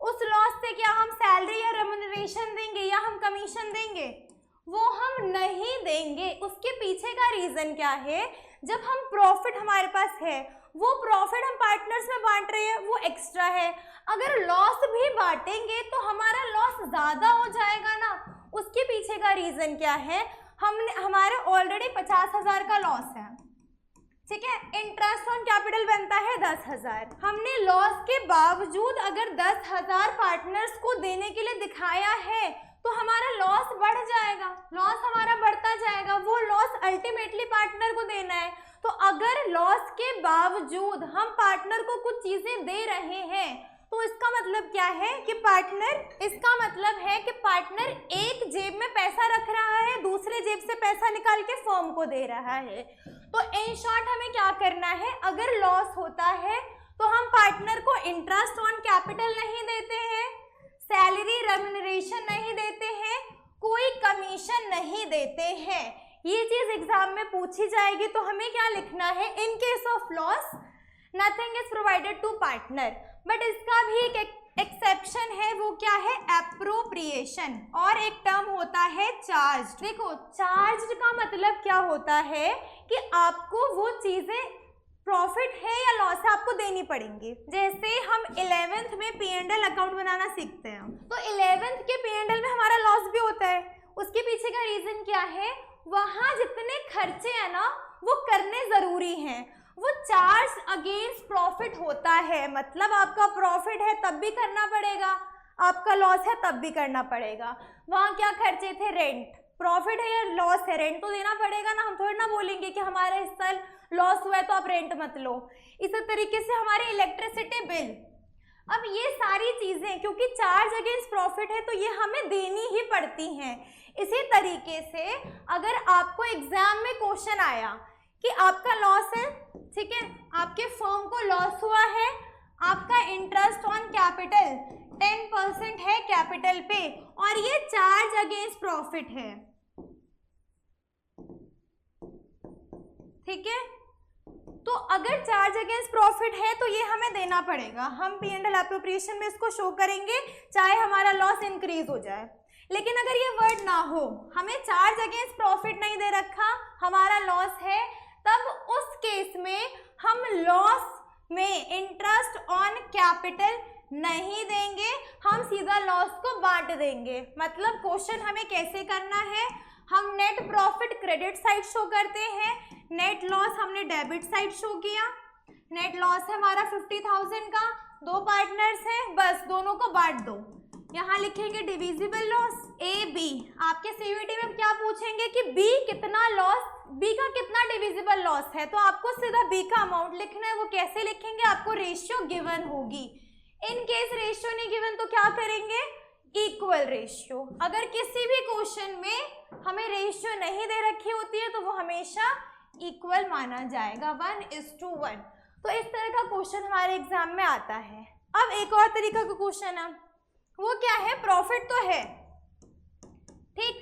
उस लॉस से क्या हम सैलरी या रेम्यूनरेशन देंगे या हम कमीशन देंगे, वो हम नहीं देंगे। उसके पीछे का रीजन क्या है, जब हम प्रॉफिट हमारे पास है वो प्रॉफिट हम पार्टनर्स में बांट रहे हैं, वो एक्स्ट्रा है। अगर लॉस भी बांटेंगे तो हमारा लॉस ज्यादा हो जाएगा ना। उसके पीछे का रीजन क्या है, हमारे ऑलरेडी 50,000 का लॉस है, ठीक है। इंटरेस्ट ऑन कैपिटल बनता है 10,000। हमने लॉस के बावजूद अगर 10,000 पार्टनर्स को देने के लिए दिखाया है तो हमारा लॉस बढ़ जाएगा, लॉस हमारा बढ़ता जाएगा। वो लॉस अल्टीमेटली पार्टनर को देना है। तो अगर लॉस के बावजूद हम पार्टनर को कुछ चीजें दे रहे हैं तो इसका मतलब क्या है कि पार्टनर एक जेब में पैसा रख रहा है, दूसरे जेब से पैसा निकाल के फर्म को दे रहा है। तो इन शॉर्ट हमें क्या करना है, अगर लॉस होता है तो हम पार्टनर को इंटरेस्ट ऑन कैपिटल नहीं देते हैं, सैलरी रेम्यूनरेशन नहीं देते हैं, कोई कमीशन नहीं देते हैं। ये चीज एग्जाम में पूछी जाएगी तो हमें क्या लिखना है, in case of loss nothing is provided to partner. But इसका भी एक एक्सेप्शन है, वो क्या है, एप्रोप्रिएशन। और एक टर्म होता है चार्ज। देखो चार्ज का मतलब क्या होता है कि आपको वो चीजें प्रॉफिट है या लॉस है आपको देनी पड़ेंगी। जैसे हम 11th में P&L अकाउंट बनाना सीखते हैं तो 11th के P&L में हमारा लॉस भी होता है। उसके पीछे का रीजन क्या है, वहां जितने खर्चे हैं ना वो करने जरूरी हैं, वो चार्ज अगेंस्ट प्रॉफिट होता है। मतलब आपका प्रॉफिट है तब भी करना पड़ेगा, आपका लॉस है तब भी करना पड़ेगा। वहां क्या खर्चे थे, रेंट, प्रॉफिट है या लॉस है, रेंट तो देना पड़ेगा ना। हम थोड़ी ना बोलेंगे कि हमारा हिस्सा लॉस हुआ है तो आप रेंट मत लो। इसी तरीके से हमारे इलेक्ट्रिसिटी बिल, अब ये सारी चीजें क्योंकि चार्ज अगेंस्ट प्रॉफिट है तो ये हमें देनी ही पड़ती हैं। इसी तरीके से अगर आपको एग्जाम में क्वेश्चन आया कि आपका लॉस है, ठीक है, आपके फर्म को लॉस हुआ है, आपका इंटरेस्ट ऑन कैपिटल 10% है कैपिटल पे और ये चार्ज अगेंस्ट प्रॉफिट है, ठीक है, तो अगर चार्ज अगेंस्ट प्रॉफिट है तो ये हमें देना पड़ेगा। हम P&L एप्रोप्रिएशन में इसको शो करेंगे चाहे हमारा लॉस इंक्रीज हो जाए। लेकिन अगर ये वर्ड ना हो, हमें चार्ज अगेंस्ट प्रॉफिट नहीं दे रखा, हमारा लॉस है, तब उस केस में हम लॉस में इंटरेस्ट ऑन कैपिटल नहीं देंगे, हम सीधा लॉस को बांट देंगे। मतलब क्वेश्चन हमें कैसे करना है, हम net profit credit side show करते हैं, नेट लॉस हमने डेबिट साइड शो किया। नेट लॉस है हमारा 50,000 का, दो पार्टनर्स हैं, बस दोनों को बांट दो। यहाँ लिखेंगे डिविजिबल लॉस ए बी। आपके सीयूईटी में क्या पूछेंगे कि बी कितना लॉस, बी का कितना डिविजिबल लॉस है, तो आपको सीधा बी का अमाउंट लिखना है। वो कैसे लिखेंगे, आपको रेशियो गिवन होगी। इन केस रेशियो नहीं गिवन तो क्या करेंगे, इक्वल रेशियो। अगर किसी भी क्वेश्चन में हमें रेशियो नहीं दे रखी होती है तो वो हमेशा इक्वल माना जाएगा, 1:1। तो इस तरह का क्वेश्चन हमारे एग्जाम में आता है। अब एक और तरीका का क्वेश्चन है, वो क्या है, प्रॉफिट तो है, ठीक,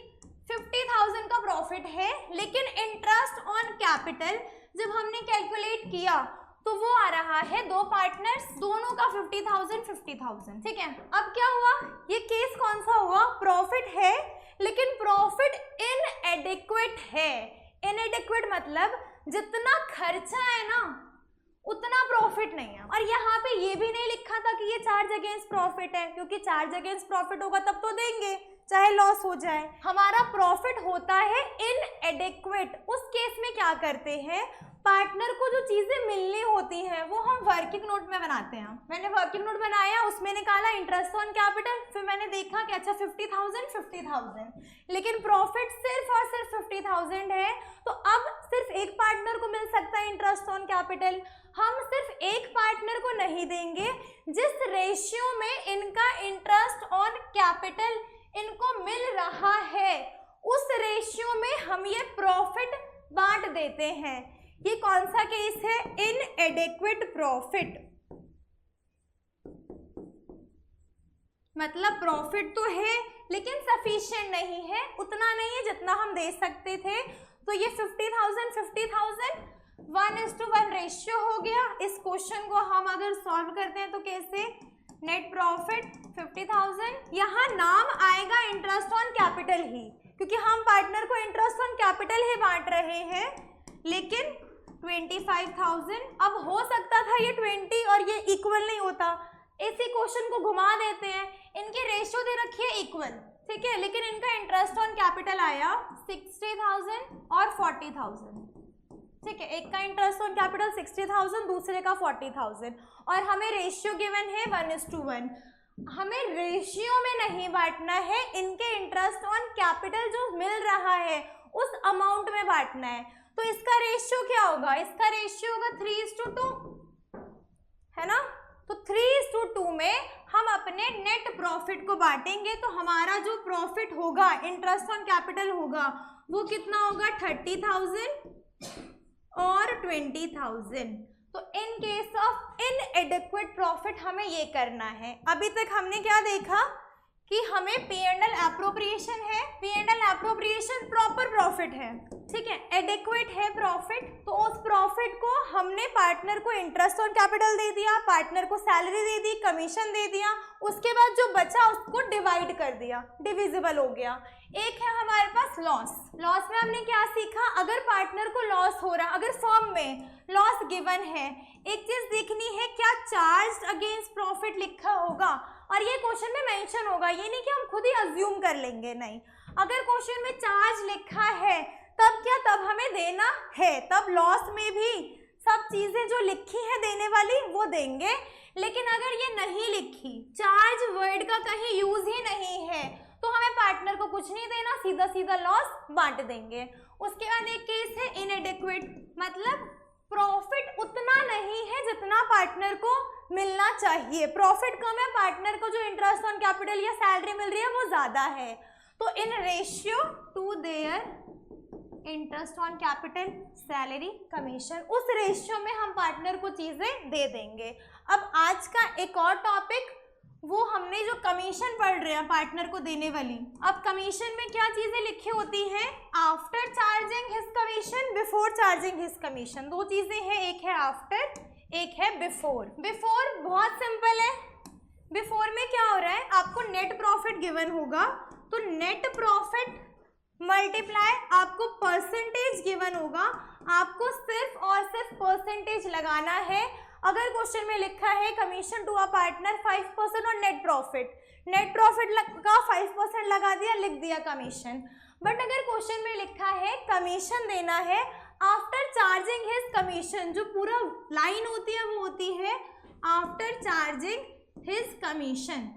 50,000 का प्रॉफिट है, लेकिन इंटरेस्ट ऑन कैपिटल जब हमने कैलकुलेट किया तो वो आ रहा है दो पार्टनर्स, दोनों का 50,000, ठीक है। अब क्या हुआ, ये केस कौन सा हुआ, प्रॉफिट है लेकिन प्रॉफिट इनएडिक्वेट है। इनएडिक्वेट मतलब जितना खर्चा है ना उतना प्रॉफिट नहीं है। और यहाँ पे ये भी नहीं लिखा था कि ये चार्ज अगेंस्ट प्रॉफिट है, क्योंकि चार्ज अगेंस्ट प्रॉफिट होगा तब तो देंगे चाहे लॉस हो जाए। हमारा प्रॉफिट होता है इनएडिक्वेट। उस केस में क्या करते हैं, पार्टनर को जो चीजें मिलनी होती हैं वो हम वर्किंग नोट में बनाते हैं। मैंने वर्किंग नोट बनाया, उसमें निकाला इंटरेस्ट ऑन कैपिटल, फिर मैंने देखा कि अच्छा 50,000, लेकिन प्रॉफिट सिर्फ और सिर्फ 50,000 है, तो अब सिर्फ एक पार्टनर को मिल सकता है इंटरेस्ट ऑन कैपिटल। हम सिर्फ एक पार्टनर को नहीं देंगे, जिस रेशियो में इनका इंटरेस्ट ऑन कैपिटल इनको मिल रहा है उस रेशियो में हम ये प्रॉफिट बांट देते हैं। ये कौन सा केस है, इनएडिक्वेट प्रॉफिट। मतलब प्रॉफिट तो है लेकिन सफिशिएंट नहीं है, उतना नहीं है जितना हम दे सकते थे। तो ये 50,000 1:1 रेशियो हो गया। इस क्वेश्चन को हम अगर सॉल्व करते हैं तो कैसे, नेट प्रॉफिट 50,000, यहाँ नाम आएगा इंटरेस्ट ऑन कैपिटल ही, क्योंकि हम पार्टनर को इंटरेस्ट ऑन कैपिटल ही बांट रहे हैं, लेकिन 25,000। अब हो सकता था ये 20 और ये इक्वल नहीं होता, इसी क्वेश्चन को घुमा देते हैं, इनकी रेशियो दे रखी है इक्वल, ठीक है, लेकिन इनका इंटरेस्ट ऑन कैपिटल आया 60,000 और 40,000, ठीक है। एक का इंटरेस्ट ऑन कैपिटल 60,000, दूसरे का 40,000, और हमें रेशियो गिवन है 1:1। हमें रेशियो में नहीं बांटना है, इनके इंटरेस्ट ऑन कैपिटल जो मिल रहा है उस अमाउंट में बांटना है। तो इसका रेशियो क्या होगा, इसका रेशियो होगा 3:2, है ना। तो 3:2 में हम अपने नेट प्रॉफिट को बांटेंगे, तो हमारा जो प्रॉफिट होगा इंटरेस्ट ऑन कैपिटल होगा वो कितना होगा, 30,000 और 20,000। तो इन केस ऑफ इनएडिक्वेट प्रॉफिट हमें ये करना है। अभी तक हमने क्या देखा कि हमें P&L एप्रोप्रिएशन है, P&L एप्रोप्रिएशन प्रॉपर प्रॉफिट है, ठीक है, एडिक्वेट है प्रॉफिट। तो उस प्रॉफिट को हमने पार्टनर को इंटरेस्ट ऑन कैपिटल दे दिया, पार्टनर को सैलरी दे दी, कमीशन दे दिया, उसके बाद जो बचा उसको डिवाइड कर दिया, डिविजिबल हो गया। एक है हमारे पास लॉस। लॉस में हमने क्या सीखा, अगर पार्टनर को लॉस हो रहा, अगर फर्म में लॉस गिवन है, एक चीज देखनी है क्या चार्ज अगेंस्ट प्रॉफिट लिखा होगा, और ये क्वेश्चन में मेंशन होगा, ये नहीं कि हम खुद ही अज्यूम कर लेंगे, नहीं। अगर क्वेश्चन में चार्ज लिखा है तब क्या, तब हमें देना है, तब लॉस में भी सब चीजें जो लिखी है देने वाली वो देंगे। लेकिन अगर ये नहीं लिखी, चार्ज वर्ड का कहीं यूज ही नहीं है, तो हमें पार्टनर को कुछ नहीं देना, सीधा सीधा लॉस बांट देंगे। उसके बाद एक केस है इनएडिक्वेट, मतलब प्रॉफिट उतना नहीं है जितना पार्टनर को मिलना चाहिए। प्रॉफिट कम है, पार्टनर को जो इंटरेस्ट ऑन कैपिटल या सैलरी मिल रही है वो ज़्यादा है, तो in ratio to their interest on capital salary commission, उस रेशियो में हम पार्टनर को चीज़ें दे देंगे। अब आज का एक और टॉपिक, वो हमने जो कमीशन पढ़ रहे हैं पार्टनर को देने वाली। अब कमीशन में क्या चीज़ें लिखी होती हैं? After charging his commission, before charging his commission, दो चीज़ें हैं, एक है आफ्टर, एक है बिफोर। बिफोर बहुत सिंपल है, बिफोर में क्या हो रहा है, आपको नेट प्रॉफिट गिवन होगा, तो नेट प्रॉफिट मल्टीप्लाई आपको परसेंटेज गिवन होगा, आपको सिर्फ और सिर्फ परसेंटेज लगाना है। अगर क्वेश्चन में लिखा है कमीशन टू अ पार्टनर 5% और नेट प्रॉफिट का 5% लगा दिया, लिख दिया कमीशन। बट अगर क्वेश्चन में लिखा है कमीशन देना है आफ्टर चार्जिंग हिज कमीशन, जो पूरा लाइन होती है वो होती है आफ्टर चार्जिंग हिज कमीशन,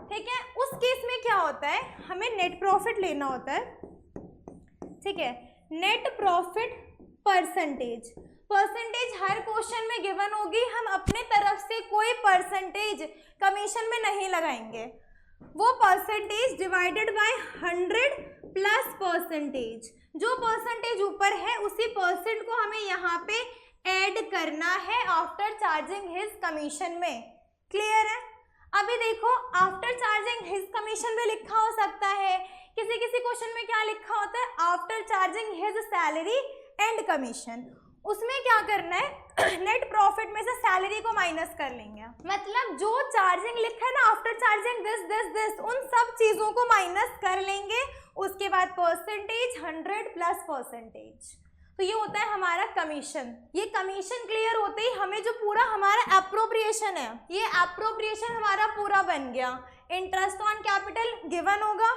ठीक है। उस केस में क्या होता है, हमें नेट प्रॉफिट लेना होता है, ठीक है। नेट प्रॉफिट परसेंटेज हर क्वेश्चन में गिवन होगी, हम अपने तरफ से कोई परसेंटेज कमीशन में नहीं लगाएंगे, वो percentage divided by 100 plus percentage, जो परसेंटेज ऊपर है उसी परसेंट को हमें यहाँ पे ऐड करना है आफ्टर चार्जिंग हिज कमीशन में। क्लियर है? अभी देखो आफ्टर चार्जिंग हिज कमीशन में लिखा हो सकता है, किसी किसी क्वेश्चन में क्या लिखा होता है, after charging his salary and commission. उसमें क्या करना है, नेट प्रॉफिट में से सैलरी को माइनस कर लेंगे, मतलब जो चार्जिंग लिखा है ना आफ्टर चार्जिंग दिस, उन सब चीज़ों को माइनस कर लेंगे, उसके बाद परसेंटेज 100 प्लस परसेंटेज, तो ये होता है हमारा कमीशन। ये कमीशन क्लियर होते ही हमें जो पूरा हमारा एप्रोप्रिएशन है, ये एप्रोप्रिएशन हमारा पूरा बन गया। इंटरेस्ट ऑन कैपिटल गिवन होगा,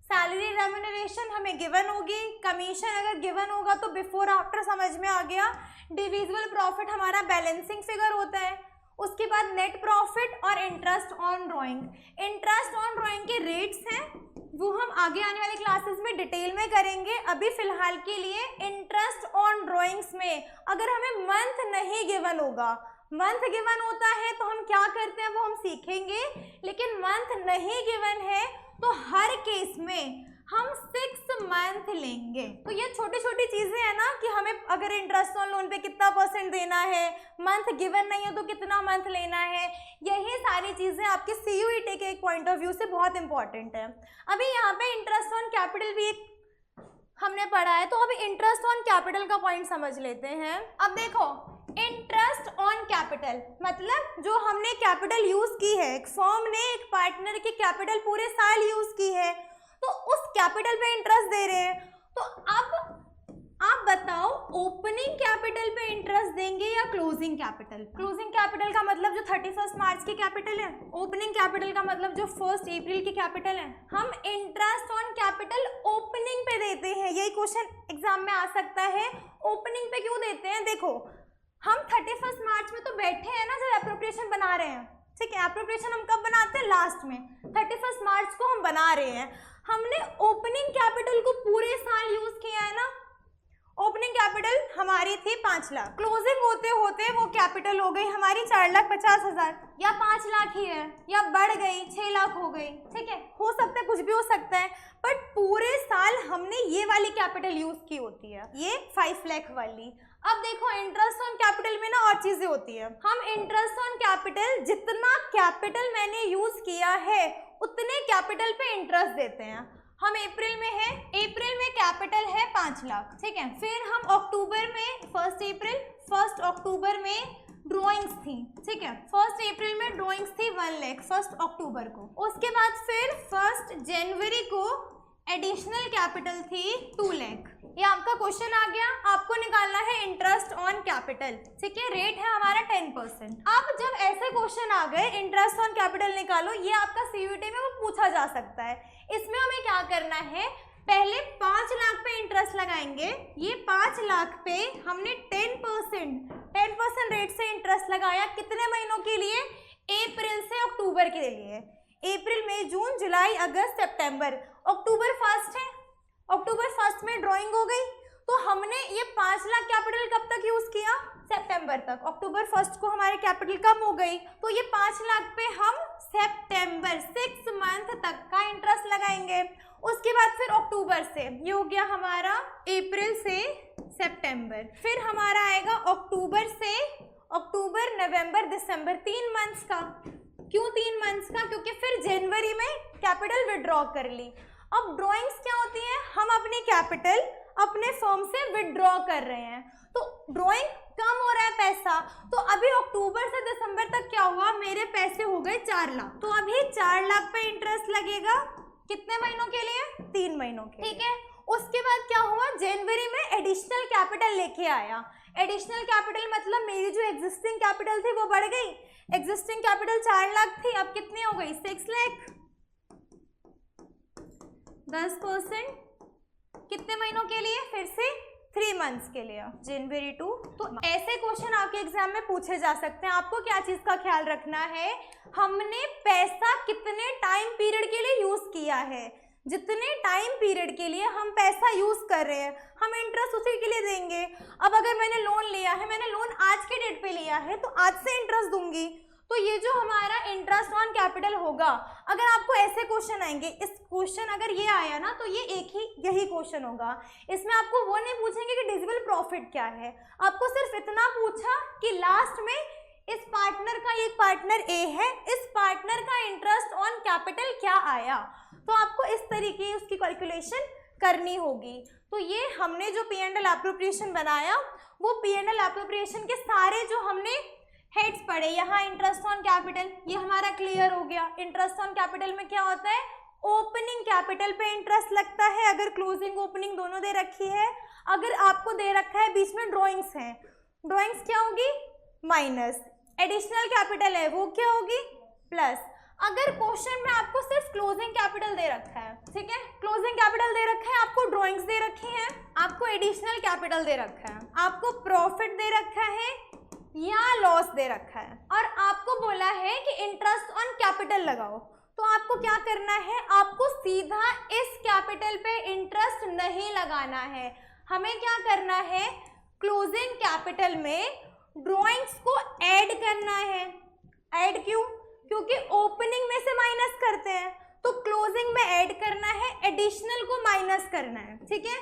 सैलरी रेम्यूनरेशन हमें गिवन होगी, कमीशन अगर गिवन होगा तो बिफोर आफ्टर समझ में आ गया। डिविजिबल प्रॉफिट हमारा बैलेंसिंग फिगर होता है, उसके बाद नेट प्रॉफिट और interest on drawing. Interest on drawing के रेट्स हैं वो हम आगे आने वाली क्लासेस में डिटेल में करेंगे। अभी फिलहाल के लिए इंटरेस्ट ऑन ड्राइंग्स में अगर हमें मंथ नहीं गिवन होगा, मंथ गिवन होता है तो हम क्या करते हैं वो हम सीखेंगे, लेकिन मंथ नहीं गिवन है तो हर केस में हम 6 मंथ लेंगे। तो ये छोटी छोटी चीज़ें हैं ना कि हमें अगर इंटरेस्ट ऑन लोन पे कितना % देना है, मंथ गिवन नहीं है तो कितना मंथ लेना है, यही सारी चीज़ें आपके CUET के एक पॉइंट ऑफ व्यू से बहुत इंपॉर्टेंट है। अभी यहाँ पे इंटरेस्ट ऑन कैपिटल भी हमने पढ़ा है, तो अभी इंटरेस्ट ऑन कैपिटल का पॉइंट समझ लेते हैं। अब देखो इंटरेस्ट ऑन कैपिटल मतलब जो हमने कैपिटल यूज़ की है, एक फर्म ने एक पार्टनर की कैपिटल पूरे साल यूज़ की है, तो उस कैपिटल पे इंटरेस्ट दे रहे हैं। तो अब आप बताओ ओपनिंग कैपिटल पे इंटरेस्ट देंगे या क्लोजिंग कैपिटल? क्लोजिंग कैपिटल का मतलब जो 31 मार्च की कैपिटल है, ओपनिंग कैपिटल का मतलब जो 1 अप्रैल की कैपिटल है। हम इंटरेस्ट ऑन कैपिटल ओपनिंग पे देते हैं, यही क्वेश्चन एग्जाम में आ सकता है। ओपनिंग पे क्यों देते हैं? देखो हम 31 मार्च में तो बैठे हैं ना जब एप्रोप्रिएशन बना रहे हैं, ठीक है। एप्रोप्रिएशन हम कब बनाते हैं? लास्ट में। 31 मार्च को हम बना रहे हैं, हमने ओपनिंग कैपिटल को पूरे साल यूज किया है ना। ओपनिंग कैपिटल हमारी थी 5 लाख, क्लोजिंग होते होते वो कैपिटल हो गई हमारी 4,50,000 या 5 लाख ही है, या बढ़ गई 6 लाख हो गई, ठीक है, हो सकता है कुछ भी हो सकता है, बट पूरे साल हमने ये वाली कैपिटल यूज की होती है, ये 5 लाख वाली। अब देखो इंटरेस्ट ऑन कैपिटल में ना और चीजें होती है, हम इंटरेस्ट ऑन कैपिटल जितना कैपिटल मैंने यूज किया है उतने कैपिटल पे इंटरेस्ट देते हैं। हम अप्रैल में है, अप्रैल में कैपिटल है 5 लाख, ठीक है। फिर हम अक्टूबर में 1 अक्टूबर में ड्राइंग्स थी, ठीक है। 1 अप्रैल में ड्राइंग्स थी 1 लाख 1 अक्टूबर को। उसके बाद फिर 1 जनवरी को एडिशनल कैपिटल थी 2 लाख। ये आपका क्वेश्चन आ गया, आपको निकालना है इंटरेस्ट ऑन कैपिटल, ठीक है। रेट है हमारा 10%। अब जब ऐसे क्वेश्चन आ गए इंटरेस्ट ऑन कैपिटल निकालो, ये आपका CUET में वो पूछा जा सकता है। इसमें हमें क्या करना है, पहले 5 लाख पे इंटरेस्ट लगाएंगे, ये 5 लाख पे हमने 10% रेट से इंटरेस्ट लगाया। कितने महीनों के लिए? अप्रैल से अक्टूबर के लिए। अप्रैल, मई, जून, जुलाई, अगस्त, सितंबर, अक्टूबर 1 है, अक्टूबर 1 में ड्राइंग हो गई, तो हमने ये 5 लाख कैपिटल कब तक यूज किया? सितंबर तक। अक्टूबर 1 को हमारे कैपिटल कम हो गई, तो ये 5 लाख पे हम सितंबर 6 मंथ तक का इंटरेस्ट लगाएंगे। उसके बाद फिर अक्टूबर से, ये हो गया हमारा अप्रैल से सितंबर, फिर हमारा आएगा अक्टूबर नवंबर दिसंबर, 3 मंथ्स का। क्यों 3 मंथ्स का? क्योंकि फिर जनवरी में कैपिटल विड्रॉ कर ली। अब ड्रॉइंग्स क्या होती है? हम अपनी कैपिटल अपने फर्म से विड्रॉ कर रहे हैं, तो ड्रॉइंग कम हो रहा है पैसा। तो अभी अक्टूबर से दिसंबर तक क्या हुआ, मेरे पैसे हो गए 4 लाख, तो अभी 4 लाख पे इंटरेस्ट लगेगा। कितने महीनों के लिए? 3 महीनों के, ठीक है। उसके बाद क्या हुआ, जनवरी में एडिशनल कैपिटल लेके आया। एडिशनल कैपिटल मतलब मेरी जो एग्जिस्टिंग कैपिटल थी वो बढ़ गई। एग्जिस्टिंग कैपिटल 4 लाख थी, अब कितनी हो गई? 6 लाख। 10% कितने महीनों के लिए? फिर से 3 मंथ्स के लिए, जनवरी टू। तो ऐसे क्वेश्चन आपके एग्जाम में पूछे जा सकते हैं। आपको क्या चीज का ख्याल रखना है, हमने पैसा कितने टाइम पीरियड के लिए यूज किया है। जितने टाइम पीरियड के लिए हम पैसा यूज कर रहे हैं, हम इंटरेस्ट उसी के लिए देंगे। अब अगर मैंने लोन लिया है, मैंने लोन आज के डेट पे लिया है, तो आज से इंटरेस्ट दूंगी। तो ये जो हमारा इंटरेस्ट ऑन कैपिटल होगा, अगर आपको ऐसे क्वेश्चन आएंगे, इस क्वेश्चन अगर ये आया ना, तो ये यही क्वेश्चन होगा। इसमें आपको वो नहीं पूछेंगे कि डिविजिबल प्रॉफिट क्या है, आपको सिर्फ इतना पूछा कि लास्ट में इस पार्टनर का, एक पार्टनर ए है, इस पार्टनर का इंटरेस्ट ऑन कैपिटल क्या आया, तो आपको इस तरीके की उसकी कैलकुलेशन करनी होगी। तो ये हमने जो P&L एप्रोप्रिएशन बनाया, वो P&L एप्रोप्रिएशन के सारे जो हमने हेड्स पढ़े, यहाँ इंटरेस्ट ऑन कैपिटल, ये हमारा क्लियर हो गया। इंटरेस्ट ऑन कैपिटल में क्या होता है, ओपनिंग कैपिटल पे इंटरेस्ट लगता है अगर क्लोजिंग ओपनिंग दोनों दे रखी है। अगर आपको दे रखा है बीच में ड्रॉइंग्स हैं, ड्रॉइंग्स क्या होगी? माइनस। एडिशनल कैपिटल है, वो क्या होगी? प्लस। अगर क्वेश्चन में आपको सिर्फ क्लोजिंग कैपिटल दे रखा है, ठीक है, क्लोजिंग कैपिटल दे रखा है, आपको ड्रॉइंग्स दे रखी हैं, आपको एडिशनल कैपिटल दे रखा है, आपको प्रॉफिट दे रखा है या लॉस दे रखा है, और आपको बोला है कि इंटरेस्ट ऑन कैपिटल लगाओ, तो आपको क्या करना है, आपको सीधा इस कैपिटल पे इंटरेस्ट नहीं लगाना है। हमें क्या करना है, क्लोजिंग कैपिटल में ड्रॉइंग्स को ऐड करना है। ऐड क्यों? क्योंकि ओपनिंग में से माइनस करते हैं, तो क्लोजिंग में ऐड करना है, एडिशनल को माइनस करना है, ठीक है।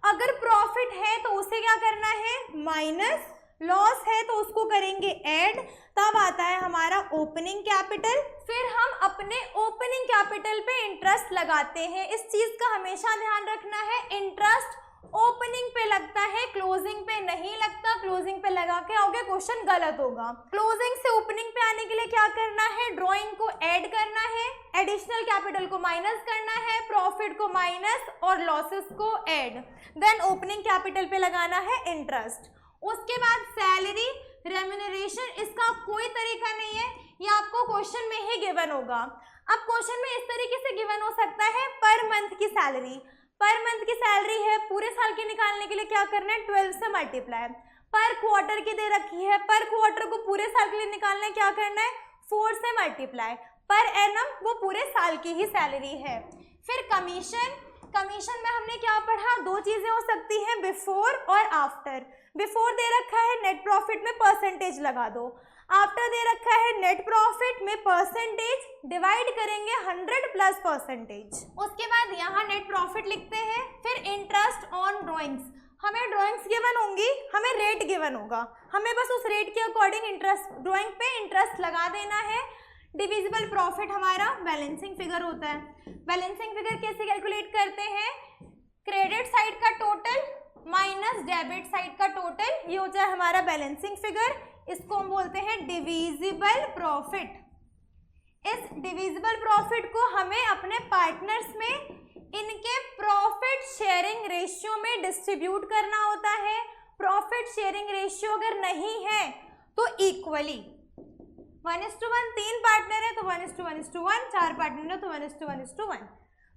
अगर प्रॉफिट है तो उसे क्या करना है, माइनस, लॉस है तो उसको करेंगे ऐड, तब आता है हमारा ओपनिंग कैपिटल। फिर हम अपने ओपनिंग कैपिटल पे इंटरेस्ट लगाते हैं। इस चीज का हमेशा ध्यान रखना है, इंटरेस्ट ओपनिंग पे लगता है, क्लोजिंग पे नहीं लगता। क्लोजिंग पे लगा के आओगे, क्वेश्चन गलत होगा। क्लोजिंग से ओपनिंग पे आने के लिए क्या करना है, ड्रॉइंग को ऐड करना है, एडिशनल कैपिटल को माइनस करना है, प्रॉफिट को माइनस और लॉसेस को ऐड, देन ओपनिंग कैपिटल पे लगाना है इंटरेस्ट। उसके बाद सैलरी, रेम्यूनरेशन, इसका कोई तरीका नहीं है, ये आपको क्वेश्चन में ही गिवन होगा। अब क्वेश्चन में इस तरीके से गिवन हो सकता है, पर मंथ की सैलरी, पर मंथ की सैलरी है, पूरे साल की निकालने के लिए क्या करना है, 12 से मल्टीप्लाई। पर क्वार्टर की दे रखी है, पर क्वार्टर को पूरे साल के लिए निकालना है, क्या करना है, 4 से मल्टीप्लाई। पर एनम वो पूरे साल की ही सैलरी है। फिर कमीशन, कमीशन में हमने क्या पढ़ा, 2 चीजें हो सकती हैं, बिफोर और आफ्टर। बिफोर दे रखा है नेट प्रॉफिट में परसेंटेज लगा दो, आफ्टर दे रखा है नेट प्रॉफिट में परसेंटेज डिवाइड करेंगे 100 प्लस परसेंटेज। उसके बाद यहाँ नेट प्रॉफिट लिखते हैं। फिर इंटरेस्ट ऑन ड्रॉइंग्स, हमें ड्रॉइंग्स गिवन होंगी, हमें रेट गिवन होगा, हमें बस उस रेट के अकॉर्डिंग इंटरेस्ट, ड्रॉइंग पे इंटरेस्ट लगा देना है। डिविजिबल प्रॉफिट हमारा बैलेंसिंग फिगर होता है। बैलेंसिंग फिगर कैसे कैलकुलेट करते हैं, क्रेडिट साइड का टोटल माइनस डेबिट साइड का टोटल, ये होता है हमारा बैलेंसिंग फिगर। इसको हम बोलते हैं डिविजिबल प्रॉफिट। इस डिविजिबल प्रॉफिट को हमें अपने पार्टनर्स में इनके प्रॉफिट शेयरिंग रेशियो में डिस्ट्रीब्यूट करना होता है। प्रॉफिट शेयरिंग रेशियो अगर नहीं है तो इक्वली 1:1, 3 पार्टनर है तो 1:1:1, 4 पार्टनर है तो 1:1:1,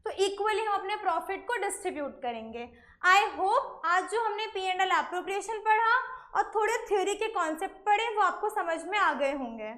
तो इक्वली हम अपने प्रॉफिट को डिस्ट्रीब्यूट करेंगे। आई होप आज जो हमने P&L एप्रोप्रिएशन पढ़ा और थोड़े थ्योरी के कॉन्सेप्ट पढ़े वो आपको समझ में आ गए होंगे।